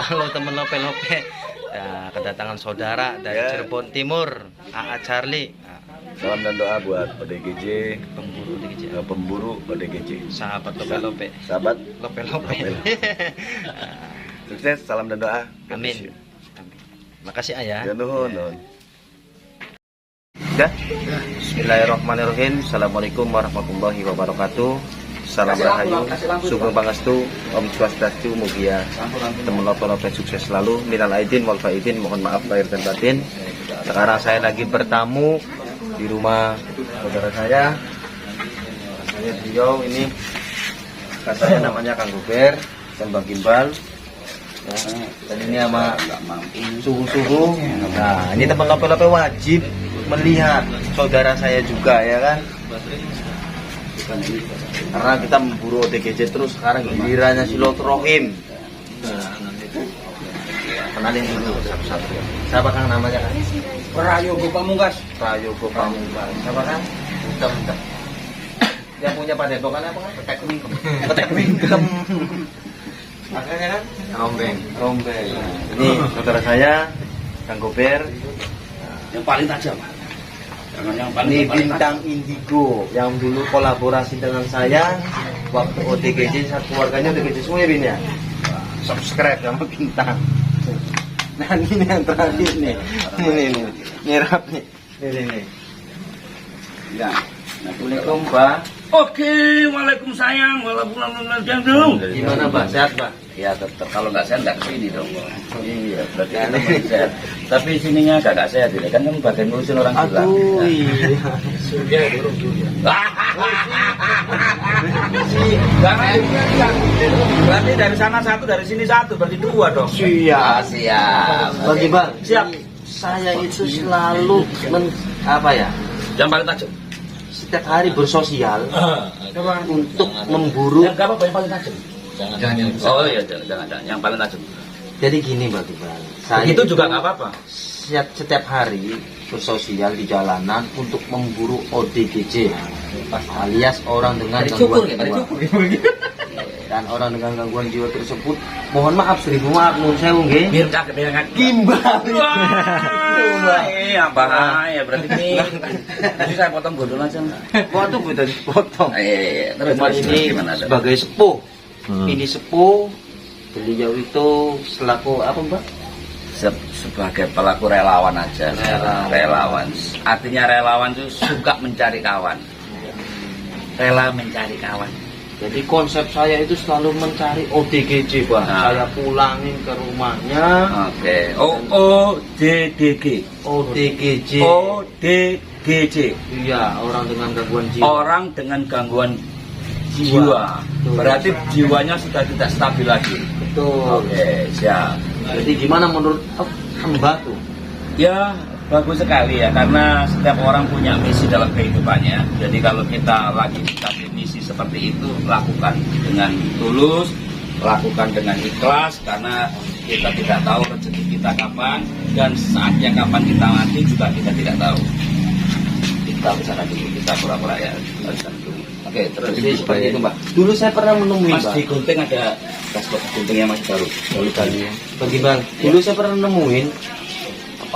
Halo teman lope-lope, ya, kedatangan saudara dari Cirebon Timur, AA Charlie. Salam dan doa buat ODGJ, Pemburu ODGJ, pemburu ODGJ, sahabat lope-lope, sahabat lope-lope. Sukses, salam dan doa. Amin. Amin. Makasih ayah. Ya nuhun. Dah. Bismillahirrahmanirrahim. Assalamualaikum warahmatullahi wabarakatuh. Salam rahayu, sugeng pangestu, Om Swastiastu, mugia teman lope-lope sukses selalu. Minal aidin wal faizin, mohon maaf lahir dan batin. Sekarang saya lagi bertamu di rumah saudara saya. Saya beliau ini, saya namanya Kang Gober, Sembang Gimbal. Ya, dan ini sama suhu-suhu. Nah, ini teman lope-lope wajib melihat saudara saya juga, ya kan? Karena kita memburu ODGJ terus, sekarang gilirannya silaturahim. Kenalin dulu satu-satu. Siapa Kang namanya Kang? Prayogo Pamungkas. Prayogo Pamungkas. Siapa Kang? Udah. Yang punya padepokan apa kan? Petek Mingkem. Petek Mingkem. Makanya kan? Rombeng. Ini saudara saya, Kang Gober. Yang paling tajam. Ini bintang indigo yang dulu kolaborasi dengan saya waktu ODGJ, satu keluarganya ODGJ semua ya Bin ya. Subscribe sama bintang. Nah ini yang terakhir nih. Ini nyerap nih. Ini. Ya. Assalamualaikum Pak. Oke, waalaikumsalam, waalaikumsalam dong. Gimana Pak? Sehat Pak? Ya tetap kalau nggak sehat nggak kesini dong. Iya. Berarti aneh sehat. Tapi sininya gak sehat ini kan bagian ngurusin orang gila. Aduh iya. Surya burung surya. Berarti dari sana satu, dari sini satu, berarti dua dong. Siap. Siap. Bagi Bang. Siap. Saya itu selalu apa ya? Yang paling tajam. Setiap hari bersosial untuk memburu. Yang apa yang paling tajam? Jangan. Oh iya, jangan. Yang paling tajam. Jadi gini Bang Iqbal, saya Itu juga nggak apa-apa. setiap hari bersosial di jalanan untuk memburu ODGJ alias orang dengan gangguan jiwa. Dan orang dengan gangguan jiwa tersebut, mohon maaf, seribu maaf, mohon sewu nggih. Biar kaget biar kaget. Gimbal. Iya, bahaya berarti ini. Jadi saya potong gondol aja. Potong udah dipotong. Terus ini gimana? sebagai sepuh. Ini sepuh. Beliau itu selaku apa Mbak? Sebagai pelaku relawan aja. Relawan. Artinya relawan itu suka mencari kawan. Rela mencari kawan. Jadi konsep saya itu selalu mencari ODGJ, Pak. Saya pulangin ke rumahnya. Oke. ODGJ. ODGJ. ODGJ. Iya, orang dengan gangguan jiwa. Orang dengan gangguan jiwa. Berarti jiwanya sudah tidak stabil lagi. Betul. Oke, siap. Jadi gimana menurut Mbak tuh? Ya, bagus sekali ya, karena setiap orang punya misi dalam kehidupannya. Jadi kalau kita lagi dikasih misi seperti itu, lakukan dengan tulus, lakukan dengan ikhlas, karena kita tidak tahu rezeki kita kapan, dan saatnya kapan kita mati juga kita tidak tahu. Kita bersama dulu, kita pura-pura ya. Oke, terus Jadi seperti itu Mbak. Dulu saya pernah menemui Mas Mbak. di gunting ada dashboard guntingnya masih baru kali ya. Bagi Bang, dulu saya pernah nemuin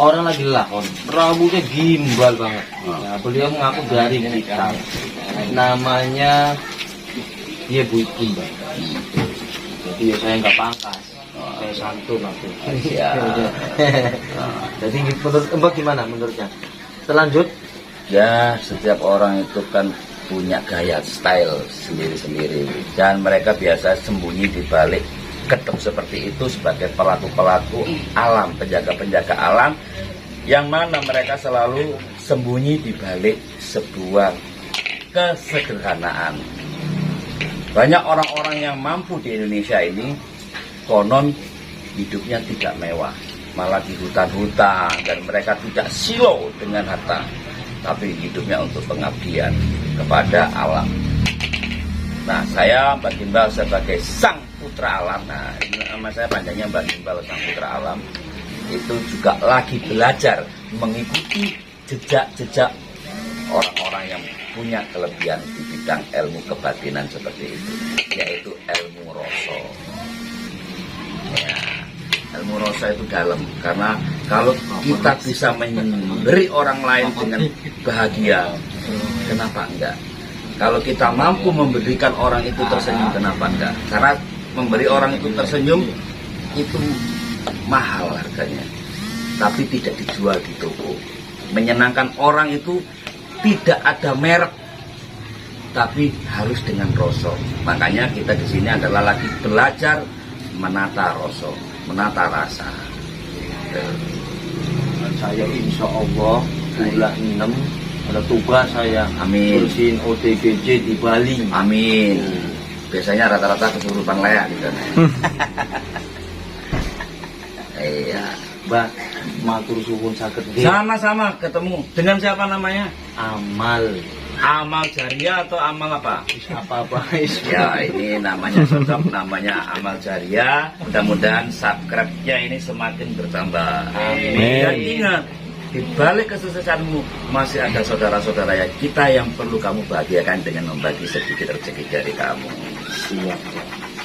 orang lagi lakon, rambutnya gimbal banget. Nah, beliau mengaku dari kita. Namanya dia Bu Gimbal. Jadi ya saya nggak pangkas, saya santun aku. Jadi menurut Mbak gimana menurutnya? Terlanjut? Ya, setiap orang itu kan punya gaya style sendiri-sendiri, dan mereka biasa sembunyi di balik ketep seperti itu sebagai pelaku-pelaku alam, penjaga-penjaga alam, yang mana mereka selalu sembunyi di balik sebuah kesederhanaan. Banyak orang-orang yang mampu di Indonesia ini konon hidupnya tidak mewah, malah di hutan-hutan, dan mereka tidak silau dengan harta, tapi hidupnya untuk pengabdian kepada alam. Nah, saya Mbak Gimbal sebagai sang putra alam. Nah, nama saya panjangnya Mbak Gimbal sang putra alam. Itu juga lagi belajar mengikuti jejak-jejak orang-orang yang punya kelebihan di bidang ilmu kebatinan seperti itu, yaitu ilmu rasa. Ya. ilmu rasa itu dalam, karena kalau kita bisa memberi orang lain dengan bahagia, kenapa enggak? Kalau kita mampu memberikan orang itu tersenyum, kenapa enggak? Karena memberi orang itu tersenyum itu mahal harganya, tapi tidak dijual di toko. Menyenangkan orang itu tidak ada merek, tapi harus dengan rasa. Makanya kita di sini adalah lagi belajar menata rasa, menata rasa. Saya insya Allah bulan 6 ada tugas saya. Amin. Bersihin OTGJ di Bali. Amin. Biasanya rata-rata kesurupan layak di sana. Iya. Mbak, matur suwun saged nggih. Sama-sama ketemu. Dengan siapa namanya? Amal. Amal jariah atau amal apa? Apa-apa is. Ya, ini namanya cocok, namanya amal jariah. Mudah-mudahan subscribe-nya ini semakin bertambah. Amin. Dan ingat, di balik kesuksesanmu masih ada saudara-saudara kita yang perlu kamu bahagiakan dengan membagi sedikit rezeki dari kamu. Siap.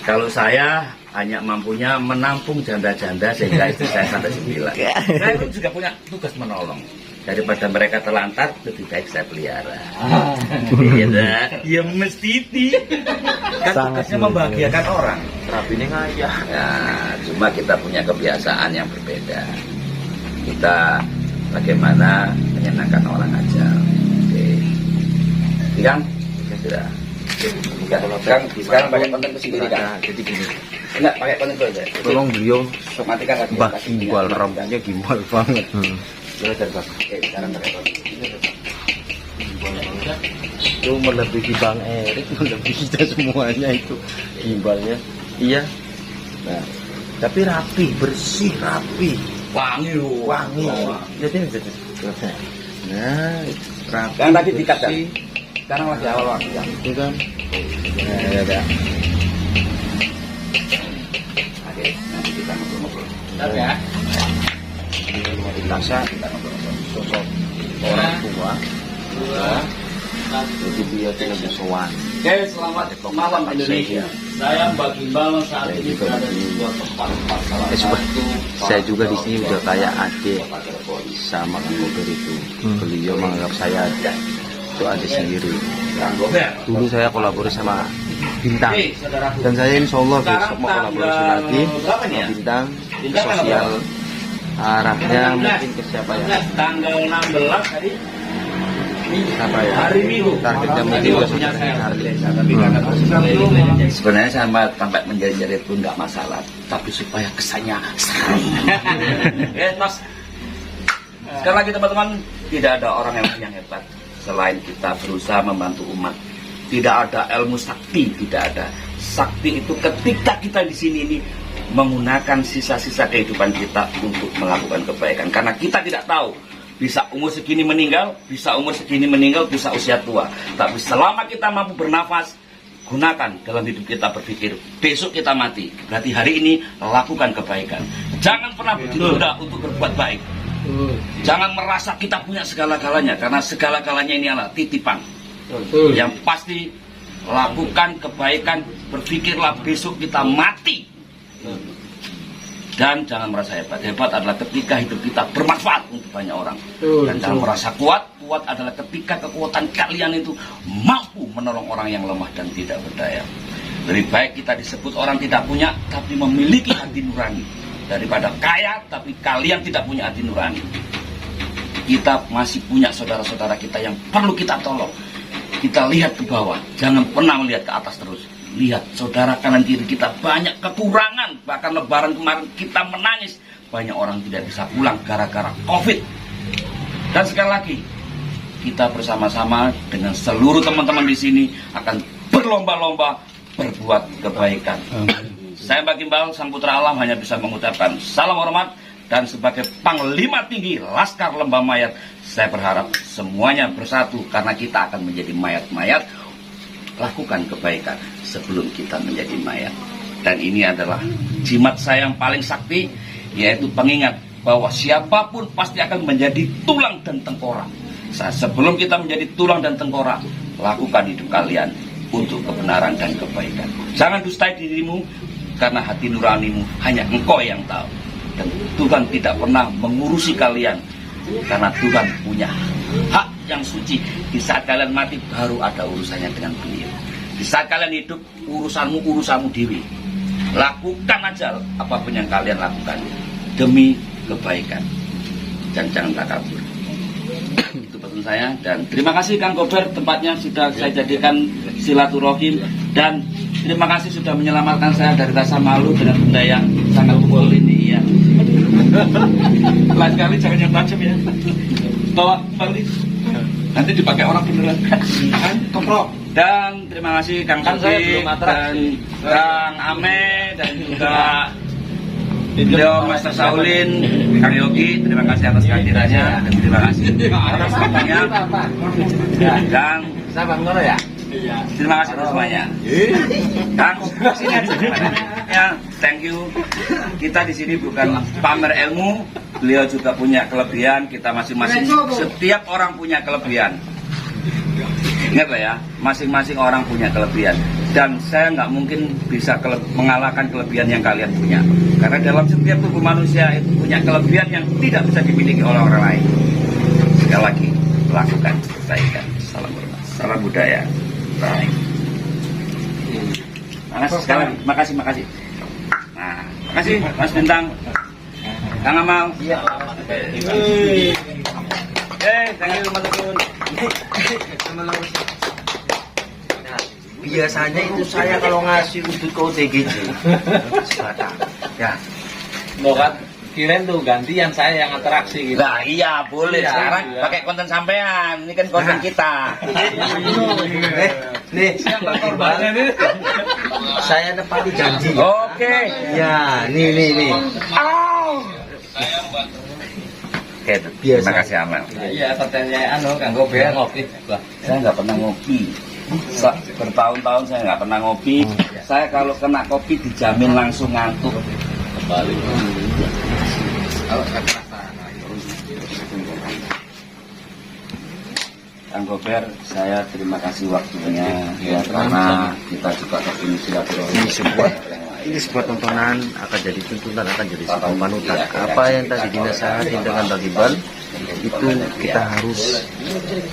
Kalau saya hanya mampunya menampung janda-janda sehingga istri saya sampai 9. Saya pun juga punya tugas menolong. Daripada mereka terlantar, lebih baik saya pelihara. Ya mesti. Kan tugasnya membahagiakan orang. Rapine ngayah. Ya, cuma kita punya kebiasaan yang berbeda. Kita bagaimana menyenangkan orang aja. Oke. Kan? Sudah. Sekarang pakai konten ke sini kan? Jadi gini. Enggak, pakai konten itu aja. Tolong beliau Matikan lagi. Mbah gimbal, rambutnya gimbal banget. Sekarang pakai konten. Itu melebihi Bang Erik, melebihi kita semuanya itu gimbalnya. Iya. Nah, tapi rapi, bersih, rapi, Wangi loh. wangi. Jadi. Nah, rapi. Yang tadi dikat kan? bersih. Sekarang lagi awal waktu ya. Itu kan. Nah, ya. Oke, nanti kita ngobrol-ngobrol. Ya. Rasa sosok orang tua. Ya. Jadi dia tidak bersowan. Oke, selamat malam Indonesia. Saya Mbak Gimbal saat ini berada di sebuah tempat salah satu. Saya juga di sini udah kayak adik sama Kang Gober itu. Beliau menganggap saya itu adik sendiri. Dulu saya kolaborasi sama Bintang. Dan saya insya Allah besok mau kolaborasi lagi sama Bintang. Sosial arahnya mungkin ke siapa ya? Tanggal 16 hari Siapa ya? hari Minggu. Targetnya mungkin ke punya saya. Harley. Sebenarnya sama sampai menjadi pun nggak masalah, tapi supaya kesannya sari. Mas. Sekali lagi teman-teman, tidak ada orang yang hebat selain kita berusaha membantu umat. Tidak ada ilmu sakti, tidak ada. Sakti itu ketika kita di sini ini menggunakan sisa-sisa kehidupan kita untuk melakukan kebaikan. Karena kita tidak tahu, bisa umur segini meninggal, bisa umur segini meninggal, bisa usia tua. Tapi selama kita mampu bernafas, gunakan dalam hidup kita berpikir, besok kita mati. Berarti hari ini lakukan kebaikan. Jangan pernah bertunda untuk berbuat baik. Jangan merasa kita punya segala-galanya, karena segala-galanya ini adalah titipan. Yang pasti lakukan kebaikan, berpikirlah besok kita mati. Dan jangan merasa hebat. Hebat adalah ketika hidup kita bermanfaat untuk banyak orang. Dan jangan merasa kuat. Kuat adalah ketika kekuatan kalian itu mampu menolong orang yang lemah dan tidak berdaya. Lebih baik kita disebut orang tidak punya, tapi memiliki hati nurani, daripada kaya tapi kalian tidak punya hati nurani. Kita masih punya saudara-saudara kita yang perlu kita tolong. Kita lihat ke bawah, jangan pernah melihat ke atas terus. Lihat saudara kanan kiri kita banyak kekurangan. Bahkan lebaran kemarin kita menangis, banyak orang tidak bisa pulang gara-gara COVID. Dan sekali lagi, kita bersama-sama dengan seluruh teman-teman di sini akan berlomba-lomba berbuat kebaikan. Saya Mbak Gimbal, Sang Putra Alam, hanya bisa mengucapkan salam hormat. Dan sebagai Panglima Tinggi Laskar Lembah Mayat, saya berharap semuanya bersatu karena kita akan menjadi mayat-mayat. Lakukan kebaikan sebelum kita menjadi mayat. Dan ini adalah jimat saya yang paling sakti, yaitu pengingat bahwa siapapun pasti akan menjadi tulang dan tengkorak. Sebelum kita menjadi tulang dan tengkorak, lakukan hidup kalian untuk kebenaran dan kebaikan. Jangan dustai dirimu, karena hati nuranimu hanya engkau yang tahu. dan Tuhan tidak pernah mengurusi kalian, karena Tuhan punya hak yang suci. Di saat kalian mati baru ada urusannya dengan beliau. Di saat kalian hidup, urusanmu dewi. Lakukan aja apapun yang kalian lakukan demi kebaikan, dan jangan takabur. Itu pesan saya, dan terima kasih Kang Gober, tempatnya sudah saya jadikan silaturahim, dan terima kasih sudah menyelamatkan saya dari rasa malu dengan benda yang sangat pukul ini ya. Lain kali jangan yang tajam ya. Bawa balik, nanti dipakai orang beneran. Kan koprok. Dan terima kasih Kang Sofi dan Kang Ame dan juga Beliau Master Saulin, Kang Yogi, terima kasih atas kehadirannya dan terima kasih atas datangnya. Dan terima kasih atas semuanya. Kang, sini aja. Ya, thank you. Kita di sini bukan pamer ilmu, beliau juga punya kelebihan. Kita masing-masing, setiap orang punya kelebihan. Ingat lah ya, masing-masing orang punya kelebihan. Dan saya nggak mungkin bisa mengalahkan kelebihan yang kalian punya. Karena dalam setiap tubuh manusia itu punya kelebihan yang tidak bisa dimiliki oleh orang lain. Sekali lagi, lakukan kebaikan. Salam hormat, salam budaya. Baik. Makasih sekali lagi, makasih. Nah, makasih Mas Bintang, Kang Amal. Thank you Mas Tegun. Biasanya itu saya kalau ngasih udut ke OTGJ. Ya. Lo kan kirain tuh gantian saya yang interaksi gitu. Nah iya boleh Iya, sekarang iya. pakai konten sampean, ini kan konten kita. Nih, saya nepati janji. Oke. Ya, nih. Oke, terima kasih Amal. Iya, kontennya Kang Gober ngopi. Saya nggak pernah ngopi. Bertahun-tahun saya nggak pernah ngopi. Saya kalau kena kopi dijamin langsung ngantuk. Kembali. Kang Gober, saya terima kasih waktunya ya, karena kita juga ketemu silaturahmi. Ini sebuah tontonan, akan jadi tuntunan, akan jadi sebuah panutan. Apa yang tadi dinasehatin dengan Bang Iqbal, itu kita harus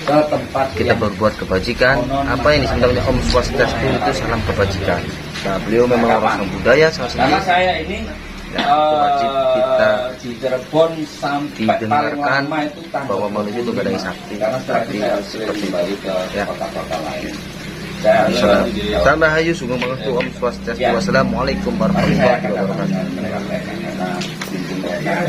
Ke tempat kita berbuat kebajikan. Apa yang disebutnya Om Swastiastu itu salam kebajikan. Nah, beliau memang orang budaya salah karena satu. saya ini wajib kita di Cirebon sampai paling didengarkan lama itu bahwa manusia itu gak ada yang sakti. karena setelah Tapi itu saya sering kembali ke ya. kota-kota lain. Saya Salam Rahayu, Sugeng Pangestu, Om Swastiastu. Wassalamualaikum warahmatullahi wabarakatuh. mereka karena pintu mereka